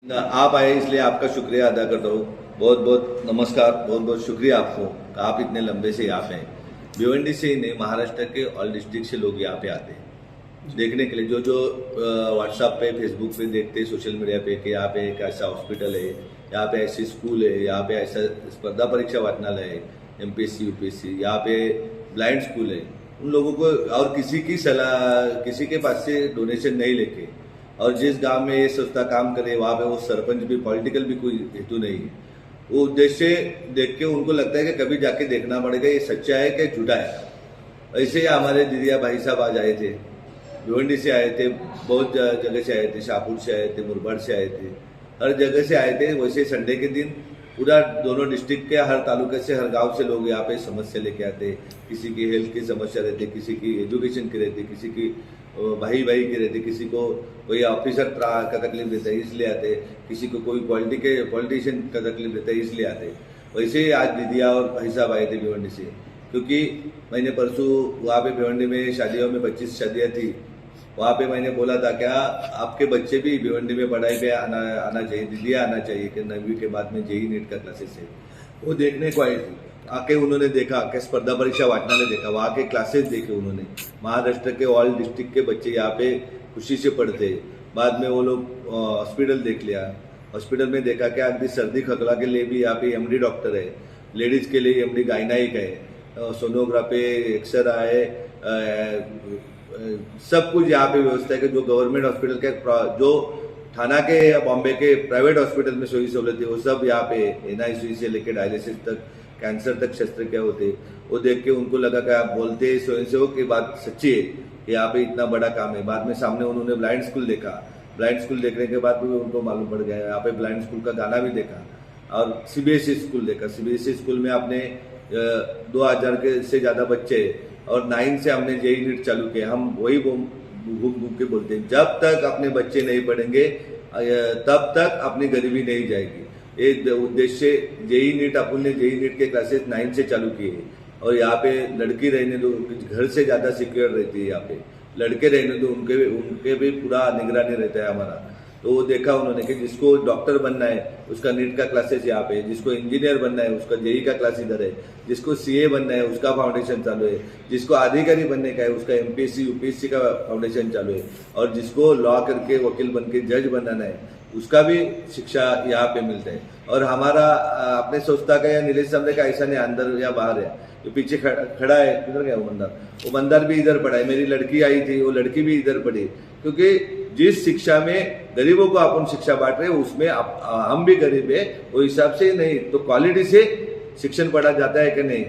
आप आए इसलिए आपका शुक्रिया अदा करता हूँ। बहुत बहुत नमस्कार, बहुत बहुत शुक्रिया आपको कि आप इतने लंबे से यहाँ पे हैं। भिवंडी से ही नहीं, महाराष्ट्र के ऑल डिस्ट्रिक्ट से लोग यहाँ पे आते हैं देखने के लिए। जो जो व्हाट्सएप पे, फेसबुक पे देखते हैं, सोशल मीडिया पे कि यहाँ पे एक ऐसा हॉस्पिटल है, यहाँ पे ऐसी स्कूल है, यहाँ पे ऐसा स्पर्धा परीक्षा वाचनालय है, एमपीएससी यूपीएससी, यहाँ पे ब्लाइंड स्कूल है। उन लोगों को और किसी की सलाह, किसी के पास से डोनेशन नहीं लेके, और जिस गांव में ये संस्था काम करे वहां पे वो सरपंच भी, पॉलिटिकल भी कोई हेतु नहीं है। वो उद्देश्य देख के उनको लगता है कि कभी जाके देखना पड़ेगा ये सच्चा है कि झूठा है। ऐसे ही हमारे दीदिया भाई साहब आज आए थे, भिवंडी से आए थे, बहुत जगह से आए थे, शाहपुर से आए थे, मुरबाड से आए थे, हर जगह से आए थे। वैसे संडे के दिन पूरा दोनों डिस्ट्रिक्ट के हर तालुके से, हर गांव से लोग यहाँ पे समस्या लेके आते। किसी की हेल्थ की समस्या रहती, किसी की एजुकेशन की रहती, किसी की भाई की रहती, किसी को कोई ऑफिसर का तकलीफ देता है इसलिए आते, किसी को कोई पॉलिटिशियन का तकलीफ देता है इसलिए आते। वैसे ही आज दीदिया और भाई साहब आए थे भिवंडी से, क्योंकि मैंने परसों वहाँ पे भिवंडी में शादियों में 25 शादियाँ थी। वहाँ पे मैंने बोला था क्या आपके बच्चे भी भिवंडी में पढ़ाई पे आना चाहिए, दीदिया आना चाहिए कि 9वीं के बाद में जेई नीट का क्लासेस है। वो देखने को आई थी, आके उन्होंने देखा कि स्पर्धा परीक्षा वाचनालय देखा, वहाँ के क्लासेस देखे उन्होंने। महाराष्ट्र के ऑल डिस्ट्रिक्ट के बच्चे यहाँ पे खुशी से पढ़ते। बाद में वो लोग हॉस्पिटल देख लिया, हॉस्पिटल में देखा कि अगली सर्दी खगला के लिए भी यहाँ पे एमडी डॉक्टर है, लेडीज के लिए एमडी गायनाइक है, सोनोग्राफी, एक्सरे है, सब कुछ यहाँ पे व्यवस्था है कि जो गवर्नमेंट हॉस्पिटल के, जो थाना के या बॉम्बे के प्राइवेट हॉस्पिटल में सोई सहूलत है वो सब यहाँ पे एनआईसी से लेकर डायलिसिस तक, कैंसर तक शस्त्रक्रिया होते। वो देख के उनको लगा कि आप बोलते स्वयंसेवक की बात सच्ची है कि यहाँ पे इतना बड़ा काम है। बाद में सामने उन्होंने ब्लाइंड स्कूल देखा, ब्लाइंड स्कूल देखने के बाद भी उनको मालूम पड़ गया, यहाँ पे ब्लाइंड स्कूल का गाना भी देखा। और सीबीएसई स्कूल देखा, सीबीएसई स्कूल में आपने 2000 के से ज़्यादा बच्चे, और 9 से हमने जेई नीट चालू किया। हम वही घूम घूम के बोलते हैं, जब तक अपने बच्चे नहीं पढ़ेंगे तब तक अपनी गरीबी नहीं जाएगी। ये उद्देश्य जेई नीट, अपन ने जेई नीट के क्लासेस 9 से चालू किए। और यहाँ पे लड़की रहने दो, घर से ज़्यादा सिक्योर रहती है। यहाँ पे लड़के रहने दो, उनके भी पूरा निगरानी रहता है हमारा। तो वो देखा उन्होंने कि जिसको डॉक्टर बनना है उसका नीट का क्लासेस यहाँ पे है, जिसको इंजीनियर बनना है उसका जेई का क्लास इधर है, जिसको सीए बनना है उसका फाउंडेशन चालू है, जिसको अधिकारी बनने का है उसका एमपीएससी यूपीएससी का फाउंडेशन चालू है, और जिसको लॉ करके वकील बन के जज बनाना है उसका भी शिक्षा यहाँ पे मिलता है। और हमारा अपने संस्था का या नीलेश सामने का ऐसा नहीं अंदर या बाहर है, जो पीछे खड़ा है, किधर गया वो बंदर भी इधर पढ़ा है। मेरी लड़की आई थी, वो लड़की भी इधर पढ़ी, क्योंकि जिस शिक्षा में गरीबों को अपन शिक्षा बांट रहे हैं उसमें हम भी गरीब है, वो हिसाब से नहीं तो क्वालिटी से शिक्षण पढ़ा जाता है कि नहीं,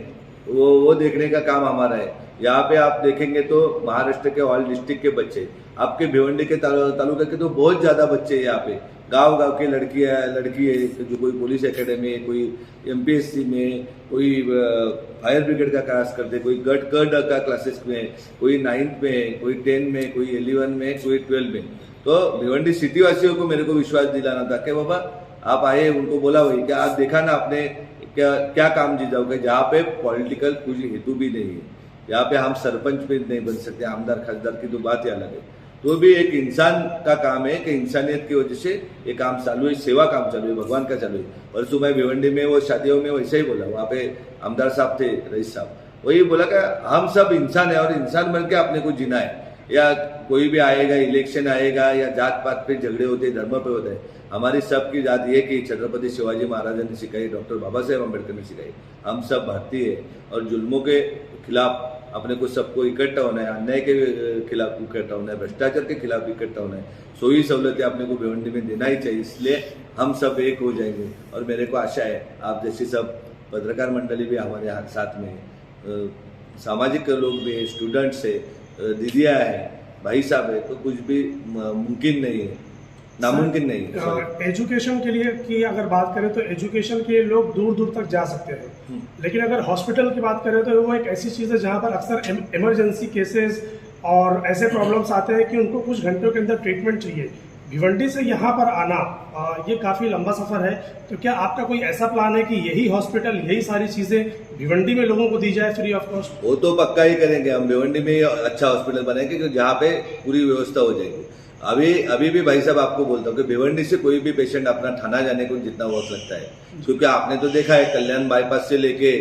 वो देखने का काम हमारा है। यहाँ पे आप देखेंगे तो महाराष्ट्र के ऑल डिस्ट्रिक्ट के बच्चे, आपके भिवंडी के तालुका के तो बहुत ज्यादा बच्चे हैं यहाँ पे। गांव की लड़की है जो कोई पुलिस एकेडमी, कोई एमपीएससी में, कोई फायर ब्रिगेड का क्लास करते, कोई गट का क्लासेस में, कोई 9th में, कोई 10 में, कोई 11 में, कोई 12 में। तो भिवंडी सिटी वासियों को मेरे को विश्वास दिलाना था कि बाबा आप आए, उनको बोला वही कि आप देखा ना आपने क्या काम जी जाओगे, जहाँ पे पॉलिटिकल कुछ हेतु भी नहीं है। यहाँ पे हम सरपंच भी नहीं बन सकते, आमदार खासदार की तो बात ही अलग है। तो भी एक इंसान का काम है कि इंसानियत की वजह से ये काम चालू है, सेवा काम चालू है, भगवान का चालू है। परसों मैं भिवंडी में वो शादियों में वैसे ही बोला, वहाँ पे आमदार साहब थे, रईस साहब, वही बोला कि हम सब इंसान है और इंसान बन के अपने को जीना है। या कोई भी आएगा, इलेक्शन आएगा या जात पात पे झगड़े होते, धर्म पे होते हैं, हमारी सबकी जात ये कि छत्रपति शिवाजी महाराज ने सिखाई, डॉक्टर बाबा साहेब अम्बेडकर ने सिखाई, हम सब भारतीय है और जुल्मों के खिलाफ अपने को सबको इकट्ठा होना है, अन्याय के खिलाफ इकट्ठा होना है, भ्रष्टाचार के खिलाफ इकट्ठा होना है। सोई सहूलतें अपने को भिवंडी में देना ही चाहिए, इसलिए हम सब एक हो जाएंगे। और मेरे को आशा है आप जैसी सब पत्रकार मंडली भी हमारे साथ में है, सामाजिक लोग भी है, स्टूडेंट्स है, दीदियाँ है, भाई साहब है, तो कुछ भी मुमकिन नहीं है, नामुमकिन नहीं है। एजुकेशन के लिए की अगर बात करें तो एजुकेशन के लिए लोग दूर दूर तक जा सकते हैं, लेकिन अगर हॉस्पिटल की बात करें तो वो एक ऐसी चीज़ है जहाँ पर अक्सर इमरजेंसी केसेस और ऐसे प्रॉब्लम्स आते हैं कि उनको कुछ घंटों के अंदर ट्रीटमेंट चाहिए। भिवंडी से यहाँ पर आना ये काफ़ी लंबा सफ़र है, तो क्या आपका कोई ऐसा प्लान है कि यही हॉस्पिटल, यही सारी चीज़ें भिवंडी में लोगों को दी जाए फ्री ऑफ कॉस्ट? वो तो पक्का ही करेंगे हम, भिवंडी में अच्छा हॉस्पिटल बनाएंगे जहाँ पे पूरी व्यवस्था हो जाएगी। अभी भी भाई साहब आपको बोलता हूँ कि भिवंडी से कोई भी पेशेंट अपना थाना जाने को जितना वक्त लगता है, क्योंकि आपने तो देखा है कल्याण बाईपास से लेके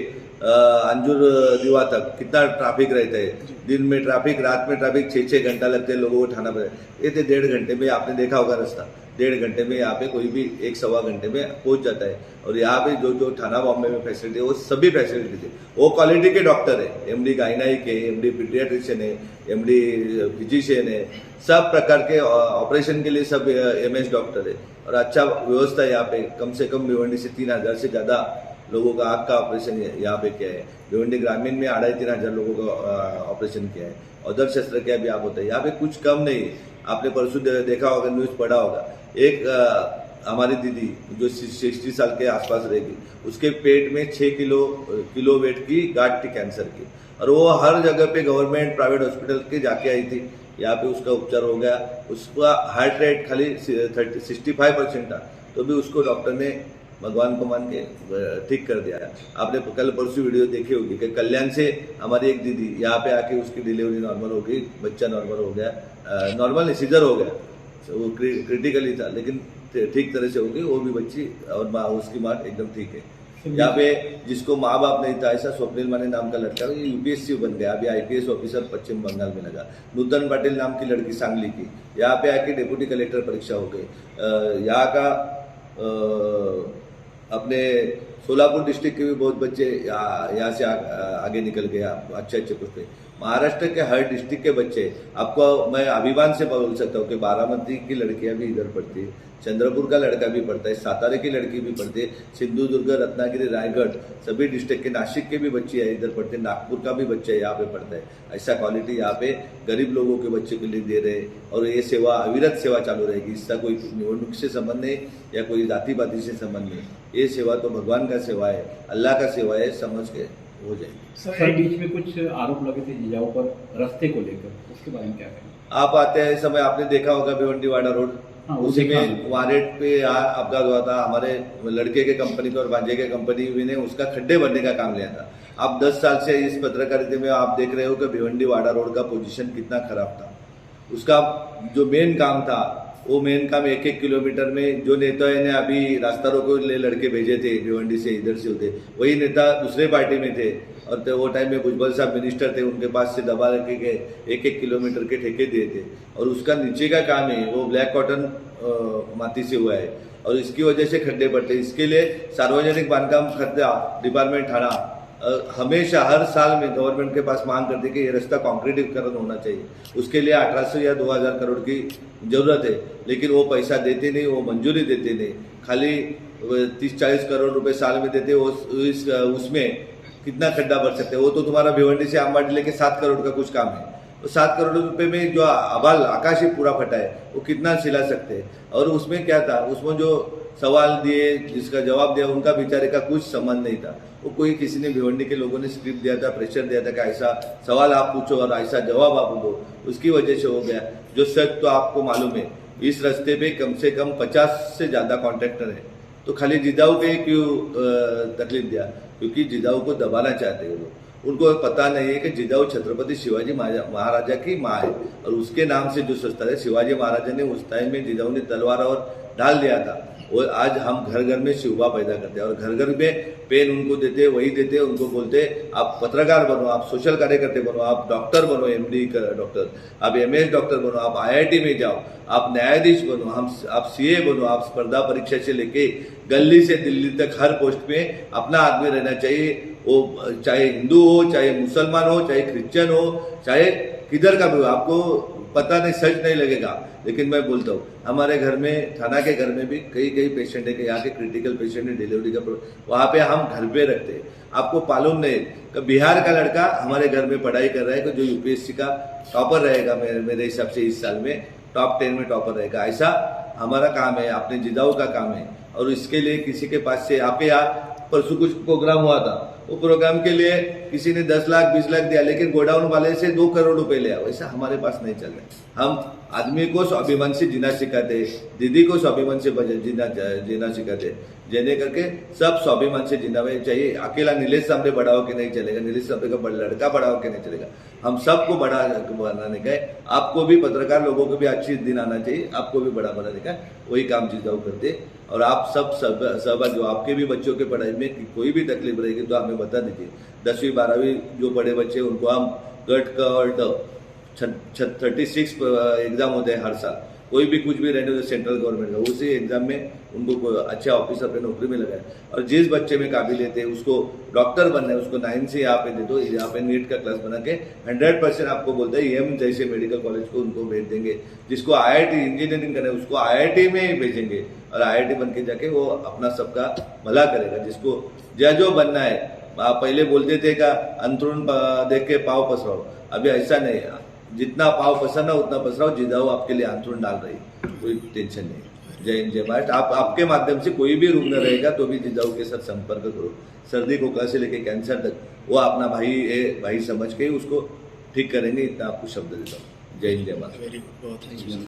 अंजुर दीवा तक कितना ट्रैफिक रहता है। दिन में ट्रैफिक, रात में ट्रैफिक, 6-6 घंटा लगते हैं लोगों को थाना पर। ये तो 1.5 घंटे में आपने देखा होगा रास्ता, 1.5 घंटे में यहाँ पे कोई भी 1-1.25 घंटे में पहुंच जाता है। और यहाँ पे जो थाना बॉम्बे में फैसिलिटी है वो सभी फैसिलिटी है, वो क्वालिटी के डॉक्टर है, एमडी गाइनाइक है, एमडी पीडियाट्रिशियन है, एमडी फिजिशियन है, सब प्रकार के ऑपरेशन के लिए सब एमएस डॉक्टर है। और अच्छा व्यवस्था है यहाँ पे। कम से कम भिवंडी से 3,000 से ज्यादा लोगों का आँख का ऑपरेशन यहाँ पे किया है। भिवंडी ग्रामीण में 2,500-3,000 लोगों का ऑपरेशन किया है। उधर शस्त्र क्रिया भी आप होता है यहाँ पे, कुछ कम नहीं। आपने परसों देखा होगा, न्यूज पढ़ा होगा, एक हमारी दीदी जो 60 साल के आसपास रहेगी, उसके पेट में 6 किलो वेट की गांठ थी कैंसर की, और वो हर जगह पे गवर्नमेंट प्राइवेट हॉस्पिटल के जाके आई थी। यहाँ पे उसका उपचार हो गया, उसका हार्ट रेट खाली 65% था, तो भी उसको डॉक्टर ने भगवान को मान के ठीक कर दिया। आपने कल परसों वीडियो देखी होगी कि कल्याण से हमारी एक दीदी यहाँ पे आके उसकी डिलीवरी नॉर्मल हो गई, बच्चा नॉर्मल हो गया, नॉर्मल नहीं सीजर हो गया, वो क्रिटिकली था लेकिन ठीक तरह से हो गई वो भी बच्ची, और उसकी माँ एकदम ठीक है। यहाँ पे जिसको माँ बाप नहीं था, ऐसा स्वप्निल माने नाम का लड़का ये यूपीएससी बन गया, अभी आईपीएस ऑफिसर पश्चिम बंगाल में लगा। नूतन पाटिल नाम की लड़की सांगली की, यहाँ पे आके डिप्टी कलेक्टर परीक्षा हो गई। यहाँ का अपने सोलापुर डिस्ट्रिक्ट के भी बहुत बच्चे यहाँ से आगे निकल गए अच्छे पोस्ट पे। महाराष्ट्र के हर डिस्ट्रिक्ट के बच्चे, आपको मैं अभिमान से बोल सकता हूँ कि बारामती की लड़कियां भी इधर पढ़ती है, चंद्रपुर का लड़का भी पढ़ता है, सातारे की लड़की भी पढ़ती है, सिंधुदुर्ग, रत्नागिरी, रायगढ़ सभी डिस्ट्रिक्ट के, नासिक के भी बच्चे इधर पढ़ते हैं, नागपुर का भी बच्चा यहाँ पे पढ़ता है। ऐसा क्वालिटी यहाँ पे गरीब लोगों के बच्चे के लिए दे रहे हैं, और ये सेवा अविरत सेवा चालू रहेगी। इसका कोई निवडणूक से संबंध नहीं या कोई जाति पाति से संबंध नहीं, ये सेवा तो भगवान का सेवा है, अल्लाह का सेवा है, समझ के हो जाएगी। सर बीच में कुछ आरोप लगे थे जिजाऊ पर रास्ते को लेकर, उसके बारे में क्या कहेंगे? आप आते हैं समय आपने देखा होगा भिवंडीवाड़ा रोड, उसी में वारेट पे अपघात हुआ था। हमारे लड़के के कंपनी को और भांजे के कंपनी ने उसका खड्डे भरने का काम लिया था। आप 10 साल से इस पत्रकारिता में आप देख रहे हो कि भिवंडीवाड़ा रोड का पोजीशन कितना खराब था। उसका जो मेन काम था वो मेन काम 1-1 किलोमीटर में जो नेता ने अभी रास्ता रोको ले लड़के भेजे थे भिवंडी से, इधर से होते, वही नेता दूसरे पार्टी में थे, और तो वो टाइम में भुजबल साहब मिनिस्टर थे, उनके पास से दबा रखे के 1-1 किलोमीटर के ठेके दिए थे। और उसका नीचे का काम है वो ब्लैक कॉटन माटी से हुआ है, और इसकी वजह से खड्डे पड़ते। इसके लिए सार्वजनिक बांधकाम खर्चा डिपार्टमेंट थाना हमेशा हर साल में गवर्नमेंट के पास मांग करते कि ये रास्ता कॉन्क्रीटीकरण होना चाहिए। उसके लिए 1800 या 2000 करोड़ की जरूरत है, लेकिन वो पैसा देते नहीं, वो मंजूरी देते नहीं, खाली 30-40 करोड़ रुपए साल में देते। उसमें कितना खड्डा भर सकते हैं? वो तो तुम्हारा भिवंडी से अंबाडी लेके 7 करोड़ का कुछ काम है, तो 7 करोड़ रुपए में जो आबाल आकाश ही पूरा फटा है वो कितना सिला सकते हैं? और उसमें क्या था, उसमें जो सवाल दिए, जिसका जवाब दिया, उनका बेचारे का कुछ संबंध नहीं था। वो कोई किसी ने भिवंडी के लोगों ने स्क्रिप्ट दिया था, प्रेशर दिया था कि ऐसा सवाल आप पूछो और ऐसा जवाब आप दो, उसकी वजह से हो गया। जो सच तो आपको मालूम है, इस रास्ते पे कम से कम 50 से ज्यादा कॉन्ट्रैक्टर है, तो खाली जिजाऊ के क्यों तकलीफ दिया? क्योंकि जिजाऊ को दबाना चाहते हैं लोग। उनको पता नहीं है कि जिजाऊ छत्रपति शिवाजी महाराजा की माँ है, और उसके नाम से जो संस्था है, शिवाजी महाराजा ने उस टाइम में जिजाऊ ने तलवार और ढाल दिया था। और आज हम घर घर में शिवबा पैदा करते हैं, और घर घर में पेन उनको देते, वही देते, उनको बोलते आप पत्रकार बनो, आप सोशल कार्यकर्ते बनो, आप डॉक्टर बनो, एमडी डॉक्टर, आप एमएस डॉक्टर बनो, आप आईआईटी में जाओ, आप न्यायाधीश बनो, आप सीए बनो। आप स्पर्धा परीक्षा से लेके गली से दिल्ली तक हर पोस्ट में अपना आदमी रहना चाहिए। वो चाहे हिंदू हो, चाहे मुसलमान हो, चाहे क्रिश्चियन हो, चाहे किधर का भी हो, आपको पता नहीं, सच नहीं लगेगा, लेकिन मैं बोलता हूँ हमारे घर में, थाना के घर में भी कई पेशेंट है कि यहाँ के क्रिटिकल पेशेंट है, डिलीवरी का वहाँ पे हम घर पे रखते हैं। आपको मालूम नहीं कि बिहार का लड़का हमारे घर में पढ़ाई कर रहा है, कि जो यूपीएससी का टॉपर रहेगा, मेरे हिसाब से इस साल में टॉप 10 में टॉपर रहेगा। ऐसा हमारा काम है, अपने जिजाऊ का काम है। और इसके लिए किसी के पास से, आपके यहाँ परसों कुछ प्रोग्राम हुआ था, वो प्रोग्राम के लिए किसी ने 10 लाख 20 लाख दिया, लेकिन गोडाउन वाले से 2 करोड़ रुपए लिया, वैसा हमारे पास नहीं चल रहा। हम आदमी को स्वाभिमान से जीना सिखाते, दीदी को स्वाभिमान से जीना सिखाते, जेने करके सब स्वाभिमान से जीना चाहिए। अकेला नीलेश सामने बड़ा होकर नहीं चलेगा, नीलेश सामने का लड़का बड़ा होकर नहीं चलेगा, हम सबको बड़ा बनाने का है। आपको भी पत्रकार लोगों को भी अच्छी दिन आना चाहिए, आपको भी बड़ा बनाने का, वही काम जिताऊ करते। और आप सब जो आपके भी बच्चों के पढ़ाई में कोई भी तकलीफ रहेगी तो हमें बता दीजिए। 10वीं 12वीं जो बड़े बच्चे उनको हम गट का और 36 एग्जाम होते हैं हर साल, कोई भी कुछ भी रहने दो सेंट्रल गवर्नमेंट का, उसी एग्जाम में उनको अच्छा ऑफिसर पे नौकरी में लगाए। और जिस बच्चे में काबिलियत है उसको डॉक्टर बनना है, उसको 9 से यहाँ पे दे दो, यहाँ पे नीट का क्लास बना के 100% आपको बोलते हैं एम जैसे मेडिकल कॉलेज को उनको भेज देंगे। जिसको IIT इंजीनियरिंग करना है उसको IIT में ही भेजेंगे, और IIT बन के जाके वो अपना सबका भला करेगा। जिसको जो बनना है, आप पहले बोलते थे का अंतरुण देख के पाँव पसराओ, अभी ऐसा नहीं है, जितना पाव पसरना उतना पसराओ, जिदाओ आपके लिए आंतुर डाल रही, कोई टेंशन नहीं। जय हिंद जय भारत। आप आपके माध्यम से कोई भी रुग्ण रहेगा तो भी जिदाऊ के साथ संपर्क करो। सर्दी खोखला से लेके कैंसर तक वो अपना भाई समझ के उसको ठीक करेंगे, इतना आपको शब्द देता हूँ। जय हिंद जय भारत।